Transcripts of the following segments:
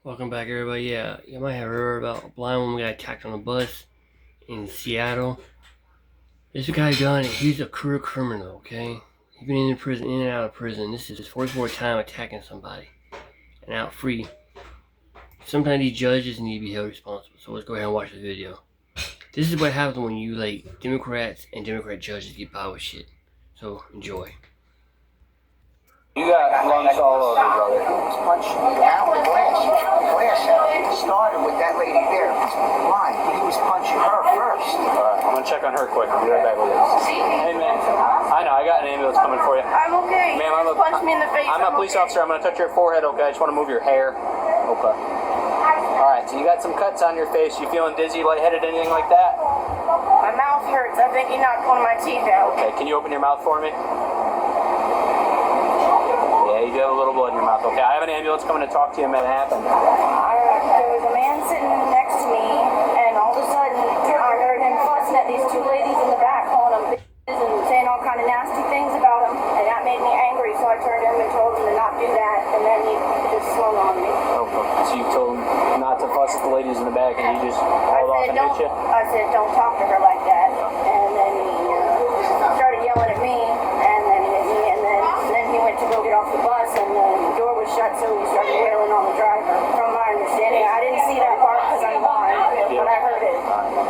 Welcome back, everybody. Yeah, you might have heard about a blind woman got attacked on a bus in Seattle. This guy done it. He's a career criminal, okay? He's been in prison, in and out of prison. This is his 44th time attacking somebody and out free. Sometimes these judges need to be held responsible. So let's go ahead and watch the video. This is what happens when you let Democrats and Democrat judges get by with shit. So enjoy. You got lungs all over, brother. He was punching me out with glass. It started with that lady there. Blind. He was punching her first. Alright, I'm gonna check on her quick. I'll be right back with this. Hey, man. I know, I got an ambulance coming for you. I'm okay. Ma'am, You just punched me in the face. I'm a police officer. I'm gonna touch your forehead, okay? I just wanna move your hair. Okay. Alright, so you got some cuts on your face. You feeling dizzy, lightheaded, anything like that? My mouth hurts. I think he knocked one of my teeth out. Okay, can you open your mouth for me? Yeah, you got a little blood in your mouth. Okay, I have an ambulance coming to talk to you. What happened? There was a man sitting next to me, and all of a sudden, I heard him fussing at these two ladies in the back, calling them bitches and saying all kind of nasty things about him, and that made me angry, so I turned to him and told him to not do that, and then he just swung on me. Okay, so you told him not to fuss at the ladies in the back, and he just hauled off and hit you? I said, don't talk to her like that, and then he started yelling at me, and then he hit me, and then he went to go get off the bus, and the door was shut, so he started wailing on the driver. From my understanding, I didn't see that part because I'm blind, but I heard it.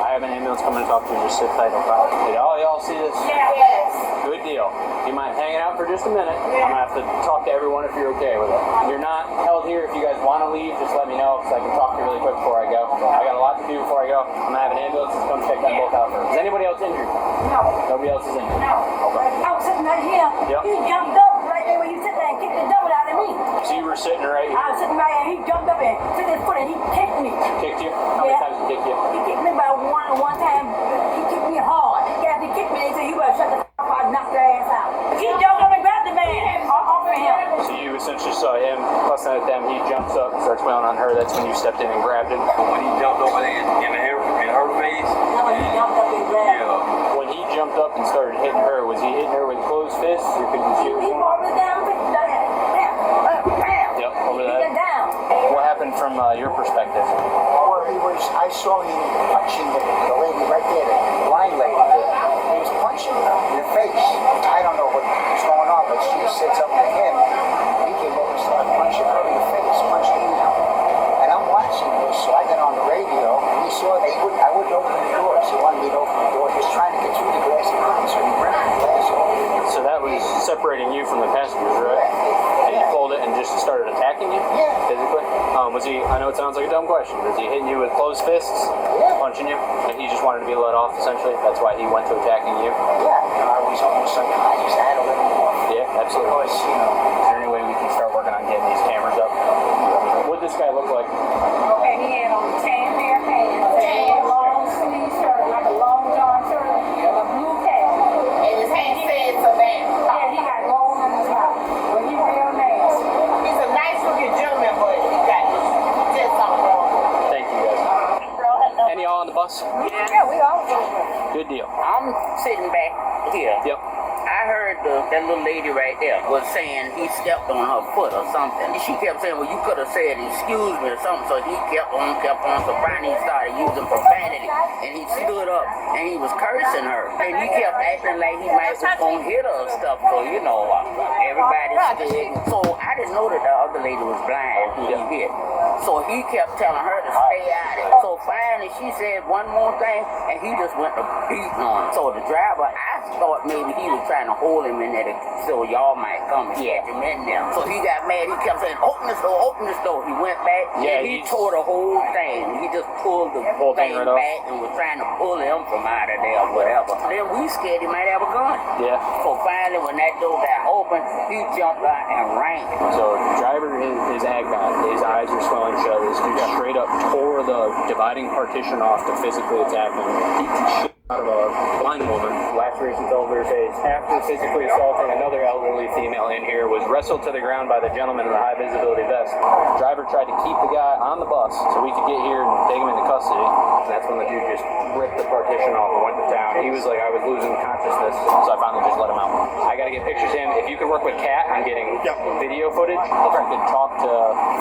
I have an ambulance coming to talk to you. Just sit tight, okay? Did all y'all see this? Yes. Good deal. Do you mind hanging out for just a minute? I'm gonna have to talk to everyone if you're okay with it. You're not held here. If you guys want to leave, just let me know because I can talk to you really quick before I go. I got a lot to do before I go. I'm gonna have an ambulance that's come check them both out first. Is anybody else injured? No. Nobody else is injured? No. Okay. I was sitting right here. Yep. He jumped up right there where you sit there and kicked the double out of me. So you were sitting right here. I was sitting right here. He jumped up and took his foot and he kicked me. Kicked you? How many times did he kick you? He kicked me about one time. He kicked me hard. Yeah, he kicked me and he said, you better shut the f*** up or I'll knock your ass out. He jumped up and grabbed the man off of him. So you essentially saw him fussing at them. He jumps up and starts wailing on her. That's when you stepped in and grabbed him. When he jumped over there in her face. No, he jumped up and grabbed me. Yeah. When he jumped up and started hitting her, was he hitting her with closed fists or could you see? He brought me down. Bam. Yep, over He that. went down. What happened from your perspective? Well, I saw him punching the lady right there, the blind lady. He was punching her in the face. I don't know what was going on, but she sits up to him. He came over and started punching her in the face, punched him out. And I'm watching this, so I got on the radio. And he saw that I wouldn't open the doors. He wanted me to open the door. He was trying to get through the glass and couldn't, so he grabbed the glass off. So that was separating you from the passengers, right? And he pulled it and just started attacking you? Yeah. Physically? Was he, I know it sounds like a dumb question, was he hitting you with closed fists? Yeah. Punching you? And he just wanted to be let off, essentially? That's why he went to attacking you? Yeah. I was almost like, I just had a little more. Yeah, absolutely. Because, you know. Is there any way we can start working on getting these cameras up? What'd this guy look like? Okay, he had on tan pair of pants, a long sleeve shirt, like a long john shirt, and a blue cap. And his hand said Savannah. Yeah, he got gold in his mouth. But he real nasty. He's a nice looking gentleman, but he got just something wrong. Thank you, guys. Any y'all on the bus? Yeah, we all Good deal. I'm sitting back here. Yep. I heard that little lady right there was saying he stepped on her foot or something. She kept saying, well, you could have said excuse me or something. So he kept on. So finally he started using profanity. And he stood up and he was cursing her. And he kept acting like he might was going to hit her or stuff. So, you know, everybody stood. So I didn't know that the other lady was blind who he hit. So he kept telling her to stay out of it. So finally she said one more thing and he just went to beating on her. So the driver, I thought maybe he was trying to hold him in there so y'all might come and catch him in there. So he got mad. He kept saying, open this door, open this door. He went back and he tore the whole thing. He just pulled the whole thing right back and was trying to pull him from out of there or whatever. Then we scared he might have a gun. Yeah. So finally when that door got open, he jumped out and ran. So the driver is aggonized. His eyes are swelling shut. This dude straight up tore the dividing partition off to physically attack him. Beat the shit Out of a blind woman, lacerations all over her face, after physically assaulting another elderly female in here, was wrestled to the ground by the gentleman in the high visibility vest. The driver tried to keep the guy on the bus so we could get here and take him into custody. And that's when the dude just ripped the partition off and went to town. He was like, I was losing consciousness, so I finally just let him out. I gotta get pictures of him. If you could work with Kat on getting video footage, if you could talk to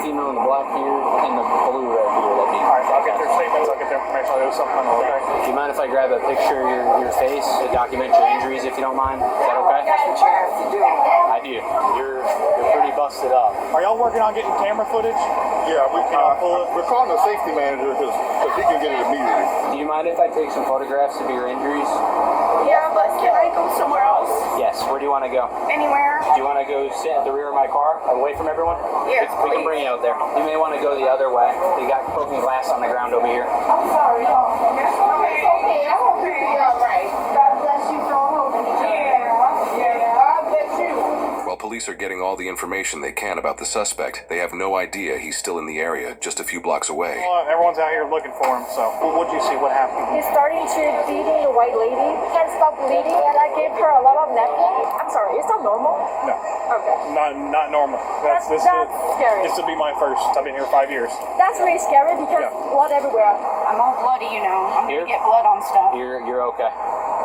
female in the black here and the blue right here, that'd be Alright, I'll get their statements, I'll get their information, I'll do something, okay? Do you mind if I grab a picture of your face to document your injuries, if you don't mind? Is that okay? That's what you have to do. I do. You're pretty busted up. Are y'all working on getting camera footage? Yeah, we're calling the safety manager because he can get it immediately. Do you mind if I take some photographs of your injuries? Yeah, but can I go somewhere else? Yes. Where do you want to go? Anywhere? Do you want to go sit at the rear of my car, away from everyone? Yes, We can bring you out there. You may want to go the other way. They got broken glass on the ground over here. I'm sorry. That's okay. Okay, I hope you'll be all right. God bless you for holding me. Yeah, God bless you. While police are getting all the information they can about the suspect, they have no idea he's still in the area, just a few blocks away. Well, everyone's out here looking for him, so what'd you see? What happened? He's starting to bleeding the white lady. Can't stop bleeding, and I gave her a lot of napkin. I'm sorry, is that normal? No. Okay. Not normal. That's scary. This will be my first. I've been here 5 years. That's really scary because blood everywhere. I'm all bloody, you know. I'm Here? gonna get blood on stuff. You're okay.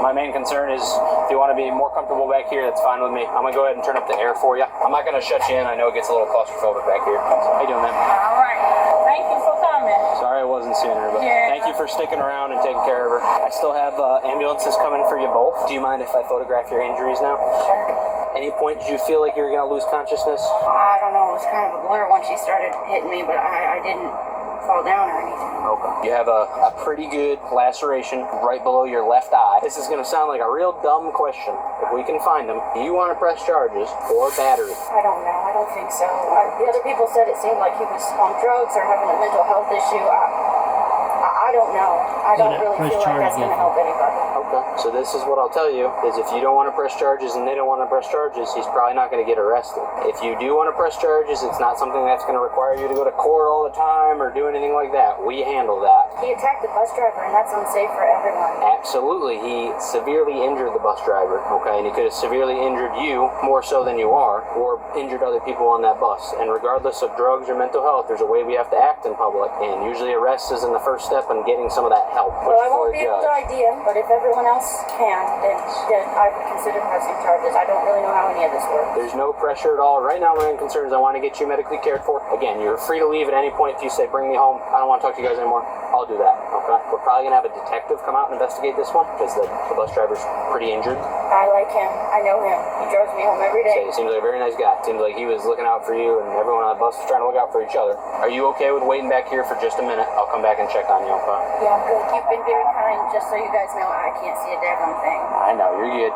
My main concern is if you want to be more comfortable back here, that's fine with me. I'm going to go ahead and turn up the air for you. I'm not going to shut you in. I know it gets a little claustrophobic back here. How you doing, man? All right. Thank you for coming. Sorry I wasn't sooner, but thank you for sticking around and taking care of her. I still have ambulances coming for you both. Do you mind if I photograph your injuries now? Sure. Any point did you feel like you were going to lose consciousness? I don't know. It was kind of a blur when she started hitting me, but I didn't fall down or anything. Okay. You have a pretty good laceration right below your left eye. This is going to sound like a real dumb question. If we can find them, do you want to press charges for battery? I don't know. I don't think so. The other people said it seemed like he was on drugs or having a mental health issue. I don't know. I don't really feel like that's going to help anybody. Okay. So this is what I'll tell you, is if you don't want to press charges and they don't want to press charges, he's probably not going to get arrested. If you do want to press charges, it's not something that's going to require you to go to court all the time or do anything like that. We handle that. He attacked the bus driver, and that's unsafe for everyone. Absolutely. He severely injured the bus driver, okay? And he could have severely injured you more so than you are, or injured other people on that bus. And regardless of drugs or mental health, there's a way we have to act in public. And usually arrest is in the first step in getting some of that help. Well, I won't be able to ID him, but if everyone else can, then I would consider pressing charges. I don't really know how any of this works. There's no pressure at all. Right now, my main concern is I want to get you medically cared for. Again, you're free to leave at any point if you say, bring me home. I don't want to talk to you guys anymore. I'll do that, okay? We're probably going to have a detective come out and investigate this one because the bus driver's pretty injured. I like him. I know him. He drives me home every day. So he seems like a very nice guy. Seems like he was looking out for you and everyone on the bus was trying to look out for each other. Are you okay with waiting back here for just a minute? I'll come back and check on you, okay? Yeah, good. You've been very kind. Just so you guys know, I can't see a daggone thing. I know, you're good.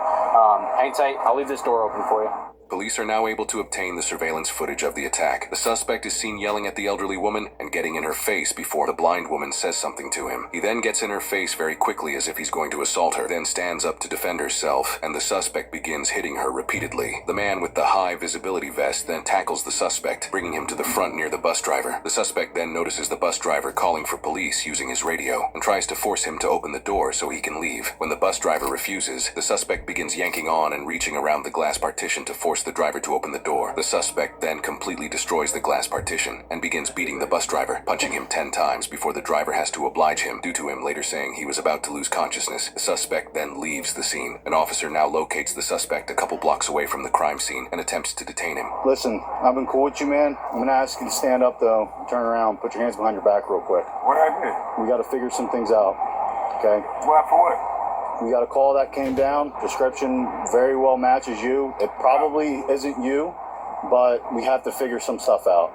Hang tight. I'll leave this door open for you. Police are now able to obtain the surveillance footage of the attack. The suspect is seen yelling at the elderly woman and getting in her face before the blind woman says something to him. He then gets in her face very quickly as if he's going to assault her, then stands up to defend herself, and the suspect begins hitting her repeatedly. The man with the high visibility vest then tackles the suspect, bringing him to the front near the bus driver. The suspect then notices the bus driver calling for police using his radio and tries to force him to open the door so he can leave. When the bus driver refuses, the suspect begins yanking on and reaching around the glass partition to force the driver to open the door. The suspect then completely destroys the glass partition and begins beating the bus driver, punching him 10 times before the driver has to oblige him due to him later saying he was about to lose consciousness. The suspect then leaves the scene. An officer now locates the suspect a couple blocks away from the crime scene and attempts to detain him. Listen, I've been cool with you, man. I'm going to ask you to stand up, though. Turn around. Put your hands behind your back real quick. What I did? We got to figure some things out, okay? What for what? We got a call that came down. Description very well matches you. It probably isn't you, but we have to figure some stuff out.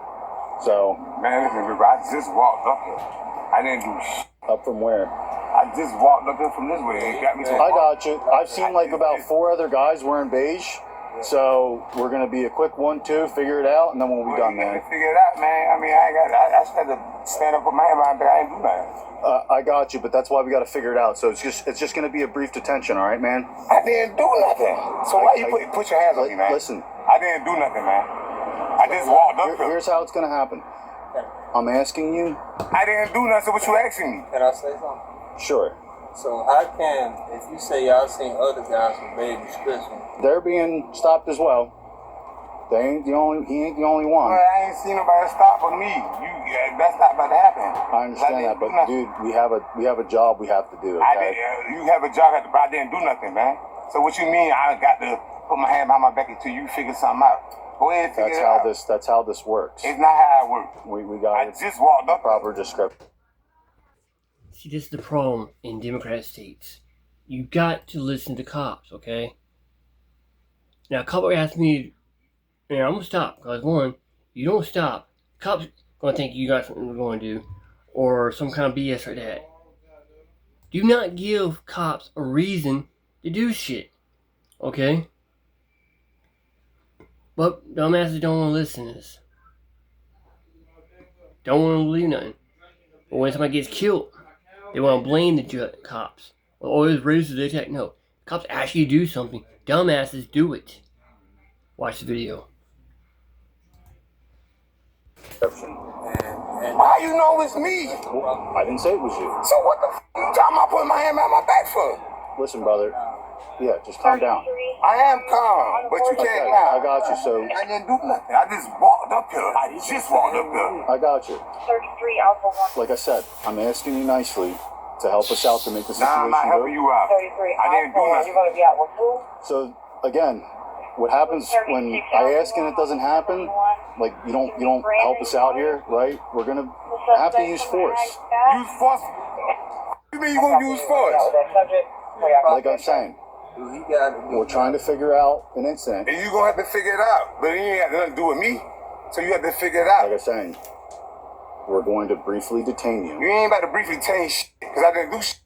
So, Man, listen, I just walked up here. I didn't do shit. up from where? I just walked up here from this way. It got me to I got you. I've seen like about 4 other guys wearing beige. So we're gonna be a quick 1-2, figure it out, and then we'll be done, man. Figure it out, man. I mean, I just had to stand up with my hand behind, but I ain't do nothing. I got you, but that's why we got to figure it out. So it's just going to be a brief detention, all right, man? I didn't do nothing. So why you put your hands on me, man? Listen. I didn't do nothing, man. I just walked up here. Here's how it's going to happen. I'm asking you. I didn't do nothing. So what you asking me? Can I say something? Sure. So how can, if you say y'all seen other guys with baby description? They're being stopped as well. He ain't the only one. Well, I ain't seen nobody stop but me. That's not about to happen. I understand that, but dude, we have a job we have to do. Okay? You have a job, but I didn't do nothing, man. So what you mean? I got to put my hand behind my back until you figure something out. Go ahead and figure it out. That's how this works. It's not how it works. We got. I just walked up. Proper description. See, this is the problem in Democrat states. You got to listen to cops, okay? Now, a couple asked me, and I'm gonna stop because one, you don't stop, cops gonna think you got something we're going to do, or some kind of BS like that. Do not give cops a reason to do shit, okay? But dumbasses don't want to listen to this. Don't want to believe nothing. But when somebody gets killed, they want to blame the cops. Well, always raises the attack. No, cops actually do something. Dumbasses do it. Watch the video. Why you know it's me? Well, I didn't say it was you. So what the f*** you talking about putting my hand behind my back for? Listen, brother. Yeah, just calm down. I am calm, but you can't I got you, so... I didn't do nothing. I just walked up here. I got you. 33 Alpha 1. Like I said, I'm asking you nicely to help us out to make the situation I'm not helping you out. 33 I didn't do nothing. You're going to be out with who? So, again, what happens when I ask and it doesn't happen, like, you don't help us out here, right? We're going to have to use force. Use force? You mean you going to use force? Like I'm saying. We're trying to figure out an incident. And you're going to have to figure it out. But it ain't got nothing to do with me. So you have to figure it out. Like I'm saying, we're going to briefly detain you. You ain't about to briefly detain shit, because I didn't do shit.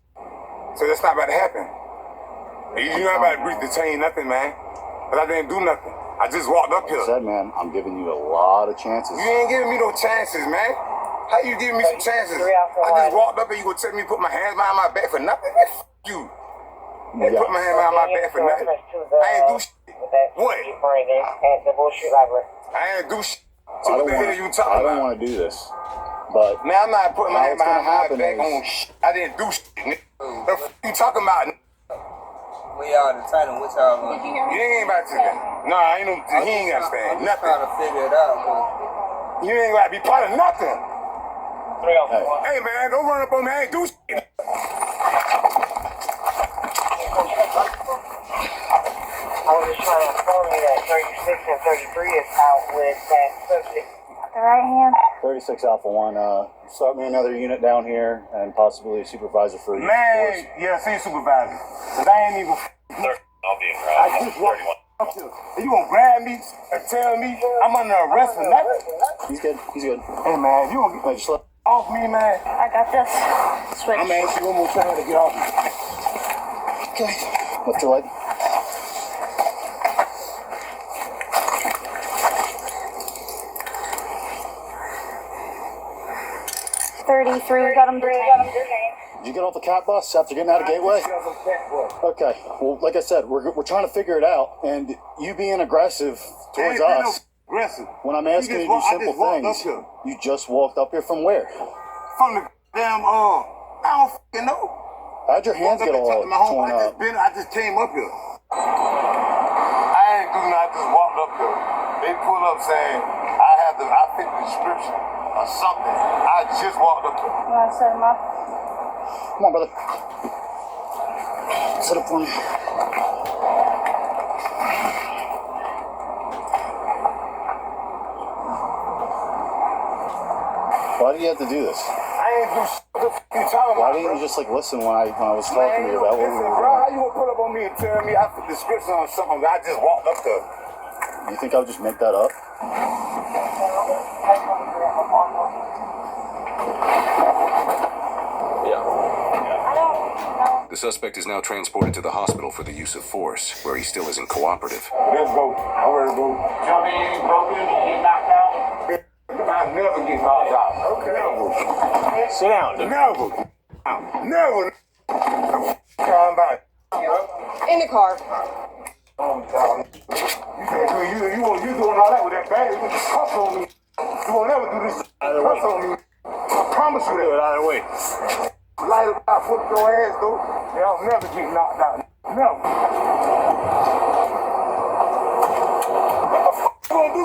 So that's not about to happen. You're not about to briefly detain nothing, man. Because I didn't do nothing. I just walked up here. Like I said, man, I'm giving you a lot of chances. You ain't giving me no chances, man. How you giving me some chances? I just walked up and you gonna tell me to put my hands behind my back for nothing? Man, f*** you. Yeah. Put my hand behind my back for nothing. I ain't do shit. What? I ain't do shit. So what the hell you talking about? I don't want to do this. But man, I'm not putting my hand behind my back is... on shit. I didn't do shit, nigga. The f*** you talking about, nigga? We all deciding what y'all gonna do. You ain't about to that. Nah, he ain't got to stand nothing. I'm trying to figure it out, but you ain't got to be part of nothing. Hey man, don't run up on me. I ain't do shit. I was just trying to inform you that 36 and 33 is out with that subject. The right hand. 36 Alpha 1, start me another unit down here and possibly a supervisor for you. Man, yeah, see supervisor. Cause I ain't even. I'll be in I just walked up here. You gonna grab me and tell me I'm under arrest for nothing? He's good. He's good. Hey man, you gonna get just let off me, man? I got this. Switch. I'm gonna ask you one more time to get off me. Okay. Lift your leg. We got him detained. Did you get off the cat bus after getting out of Gateway? Okay. Well, like I said, we're trying to figure it out, and you being aggressive towards us. Aggressive. When I'm asking you to do simple things, you just walked up here from where? From the damn I don't fucking know. How'd your hands get all torn up? I just came up here. I ain't do nothing. I just walked up here. They pulled up saying I fit the description or something. I just walked up here. You want to set him up? Come on, brother. Set up for me. Why do you have to do this? I ain't do shit. What the f*** you talking about? Why didn't you just listen when I was talking to you about what we were doing? How you gonna pull up on me and tell me I fit the description on something I just walked up there? You think I would just make that up? The suspect is now transported to the hospital for the use of force, where he still isn't cooperative. Let's go. I'm ready to go. Jump in, broken, get knocked out. I never get knocked out. Okay. Never. Sit down. Never. Calm down. In the car. You doing all that with that bag? You just cuss on me. You won't never do this. Cuss on me. I promise you that. Out of the way. Light up, I put your ass though. Y'all never get knocked out. Never. What the fuck you gonna do?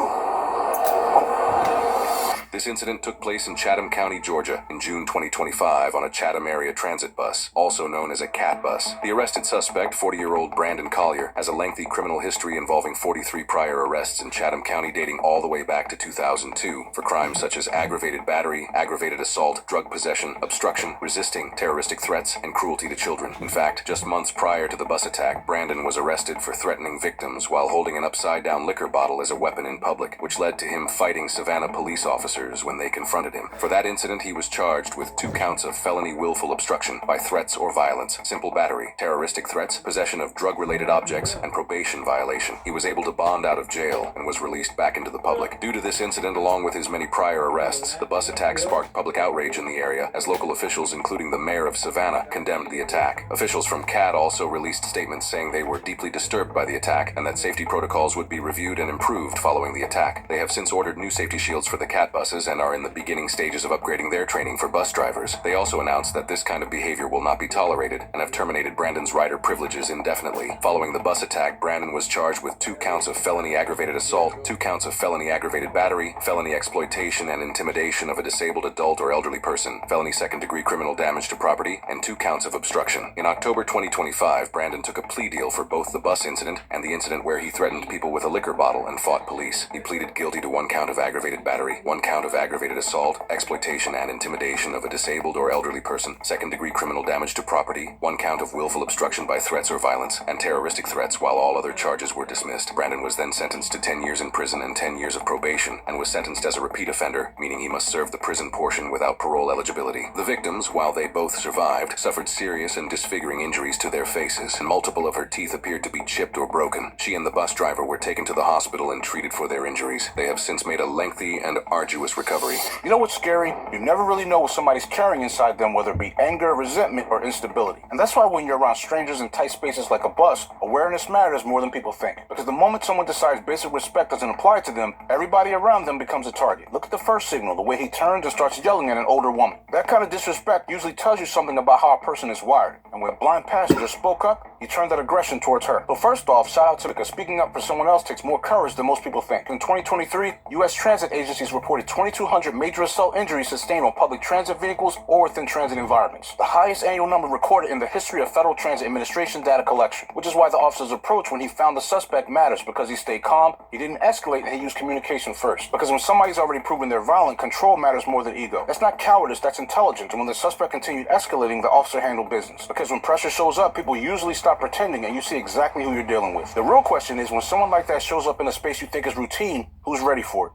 This incident took place in Chatham County, Georgia, in June 2025 on a Chatham area transit bus, also known as a CAT bus. The arrested suspect, 40-year-old Brandon Collier, has a lengthy criminal history involving 43 prior arrests in Chatham County dating all the way back to 2002 for crimes such as aggravated battery, aggravated assault, drug possession, obstruction, resisting, terroristic threats, and cruelty to children. In fact, just months prior to the bus attack, Brandon was arrested for threatening victims while holding an upside-down liquor bottle as a weapon in public, which led to him fighting Savannah police officers when they confronted him. For that incident, he was charged with 2 counts of felony willful obstruction by threats or violence, simple battery, terroristic threats, possession of drug-related objects, and probation violation. He was able to bond out of jail and was released back into the public. Due to this incident, along with his many prior arrests, the bus attack sparked public outrage in the area as local officials, including the mayor of Savannah, condemned the attack. Officials from CAT also released statements saying they were deeply disturbed by the attack and that safety protocols would be reviewed and improved following the attack. They have since ordered new safety shields for the CAT buses and are in the beginning stages of upgrading their training for bus drivers. They also announced that this kind of behavior will not be tolerated and have terminated Brandon's rider privileges indefinitely. Following the bus attack, Brandon was charged with 2 counts of felony aggravated assault, 2 counts of felony aggravated battery, felony exploitation and intimidation of a disabled adult or elderly person, felony second-degree criminal damage to property, and 2 counts of obstruction. In October 2025, Brandon took a plea deal for both the bus incident and the incident where he threatened people with a liquor bottle and fought police. He pleaded guilty to 1 count of aggravated battery, 1 count of aggravated assault, exploitation and intimidation of a disabled or elderly person, second-degree criminal damage to property, 1 count of willful obstruction by threats or violence, and terroristic threats, while all other charges were dismissed. Brandon was then sentenced to 10 years in prison and 10 years of probation, and was sentenced as a repeat offender, meaning he must serve the prison portion without parole eligibility. The victims, while they both survived, suffered serious and disfiguring injuries to their faces, and multiple of her teeth appeared to be chipped or broken. She and the bus driver were taken to the hospital and treated for their injuries. They have since made a lengthy and arduous recovery. You know what's scary? You never really know what somebody's carrying inside them, whether it be anger, resentment, or instability. And that's why when you're around strangers in tight spaces like a bus, awareness matters more than people think. Because the moment someone decides basic respect doesn't apply to them, everybody around them becomes a target. Look at the first signal, the way he turns and starts yelling at an older woman. That kind of disrespect usually tells you something about how a person is wired. And when a blind passenger spoke up, he turned that aggression towards her. But first off, shout out to because speaking up for someone else takes more courage than most people think. In 2023, U.S. transit agencies reported 2,200 major assault injuries sustained on public transit vehicles or within transit environments. The highest annual number recorded in the history of Federal Transit Administration data collection, which is why the officer's approach when he found the suspect matters, because he stayed calm, he didn't escalate, and he used communication first. Because when somebody's already proven they're violent, control matters more than ego. That's not cowardice, that's intelligence. And when the suspect continued escalating, the officer handled business. Because when pressure shows up, people usually stop pretending and you see exactly who you're dealing with. The real question is, when someone like that shows up in a space you think is routine, who's ready for it?